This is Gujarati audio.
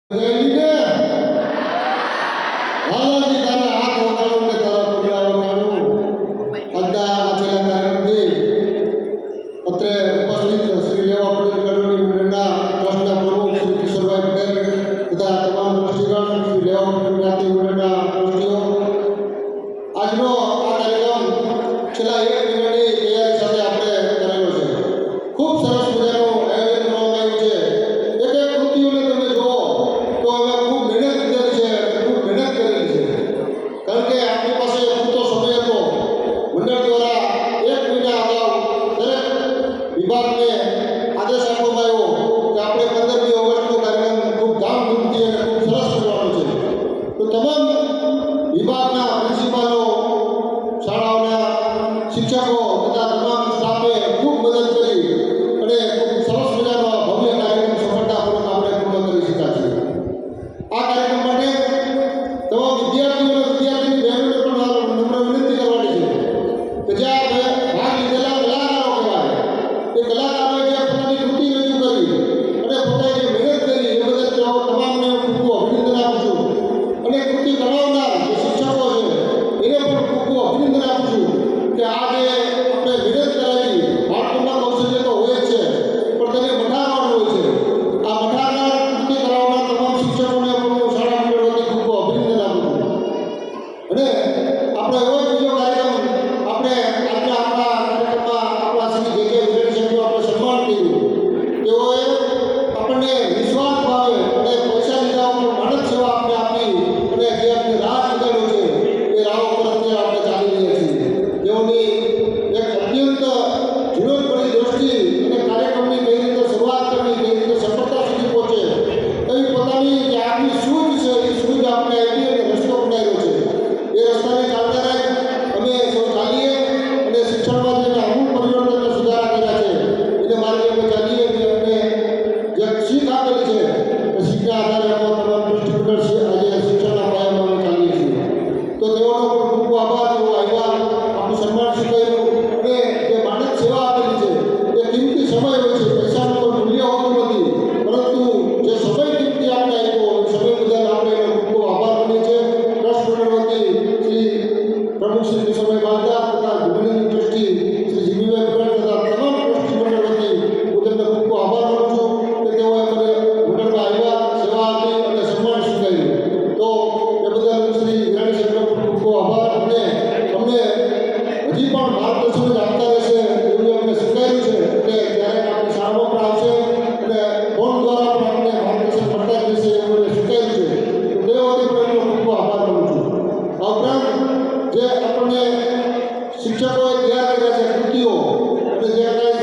આજનો આ કાર્યક્રમ છેલ્લા 1 મહિનાની તૈયારી સાથે આપણે કરેલો છે. ખૂબ સરસ મજાનું આયોજન કરવામાં આવ્યું છે. એક એક કૃતિઓને તમે જુઓ તો અમે ખૂબ મહેનત કરેલી છે, ખૂબ મહેનત કરેલી છે. કારણ કે આપણી પાસે પૂરતો સમય હતો. મંડળ દ્વારા 1 મહિના અગાઉ દરેક વિભાગને આદેશ આપવામાં આવ્યો કે આપણે 15મી ઓગસ્ટનો કાર્યક્રમ ખૂબ ધામધૂમથી અને ખૂબ સરસ કરવાનો છે. તો તમામ વિભાગના પ્રિન્સિપાલો, શાળાઓના શિક્ષકો તથા તમામ સ્ટાફે ખૂબ મદદ કરી અને ખૂબ સરસ મજાનો ભવ્ય કાર્યક્રમ સફળતાપૂર્વક આપણે પૂર્ણ કરી શક્યા છીએ. આ કાર્યક્રમ માટે તમામ વિદ્યાર્થીઓ અને વિદ્યાર્થીની બહેનોને પણ નમ્ર વિનંતી કરવાની છે કે જ્યાં ભાગ લીધેલા કલાકારો કહેવાય એ કલાકારોએ જે પોતાની કૃતિ રજૂ કરી અને પોતાએ જે મહેનત કરી એ બદલ તમામને હું ખૂબ અભિનંદન આપું છું. અને કૃતિ બનાવનાર જે શિક્ષકો છે એને પણ ખૂબ અભિનંદન આપું છું કે આજે આપણે મહેનત કરાવી. બાળકોમાં કૌશલ્ય તો હોય જ છે પણ તેને મઠારવાનું હોય છે. આ મઠારનાર કૃતિ કરાવનાર તમામ શિક્ષકોને પણ હું શાળા મંડળ વતી ખૂબ અભિનંદન આપું છું. અને આપણે એવો જ બીજો કાર્યક્રમ આપણે આજના આપણા કાર્યક્રમમાં આપણા શ્રી જે વિજય સાહેબનું આપણે સન્માન કર્યું. તેઓએ આપણને નિસ્વાર્થ ભાવે અને પૈસા લીધા ઉપર માનવ સેવા આપણે આપી અને જે આપણે રાહ નીકળ્યો છે એ રાહ ઉપર અત્યારે આપણે ચાલી રહ્યા છીએ. તેઓની એક અત્યંત ઝીણવટભરી દ્રષ્ટિ અને કાર્યક્રમની કઈ રીતે શરૂઆત કરવી, કઈ રીતે સફળતા સુધી પહોંચે એવી પોતાની જે આપણી સૂઝ છે એ સૂઝ આપણે આપી અને રસ્તો બનાવ્યો છે. એ રસ્તાને ચાલતા રહે અમે સૌ ચાલીએ અને શિક્ષણમાં જે અમૂલ પરિવર્તન અને સુધારા કર્યા છે એને માર્ગે અમે ચાલીએ અને અમને જે શીખ આપેલી છે એ શીખના આધારે અમે તમામ દૃષ્ટિમંડળ આજે શિક્ષણના પાયામાં અમે ચાલીએ છીએ. તો તેઓનો પણ ખૂબ ખૂબ આભાર. તેઓ આવ્યા, આપણું સન્માન સ્વીકાર્યું અને જે માનવ સેવા આપેલી છે એ કિંમતી સમય હોય છે. પૈસાનું કોઈ મૂલ્ય હોતું નથી પરંતુ જે સમય કિંમતી આપણે આપ્યો એ સમય બદલ આપણે એનો ખૂબ ખૂબ આભાર માનીએ છીએ. ટ્રસ્ટ મંડળ વતી શ્રી પ્રમુખ શ્રી કિશોરભાઈ બાંધા તથા જુબિલી ટ્રસ્ટી શ્રી જીવીભાઈ પટેલ તથા તમામ ટ્રસ્ટી મંડળ વતી હું તેમને ખૂબ ખૂબ આભાર માનું છું કે તેઓએ મને મંડળમાં આવ્યા, સેવા આપી અને સન્માન સ્વીકાર્યું. તો એ બદલ શ્રી વિરાણી સાહેબનો ખૂબ ખૂબ આભાર. અને અમને હજી પણ માર્ગદર્શન જ આપતા રહેશે એવું અમને સ્વીકાર્યું છે. એટલે ક્યારેક આપણી શાળામાં પણ આવશે અને ફોન દ્વારા પણ અમને માર્ગદર્શન મળતા જ રહેશે એવું અમને સ્વીકાર્યું છે. તો તે વખતે પણ એમનો ખૂબ ખૂબ આભાર માનું છું. આ ઉપરાંત જે આપણને શિક્ષકોએ તૈયાર કર્યા છે કૃતિઓ અને જે કાંઈ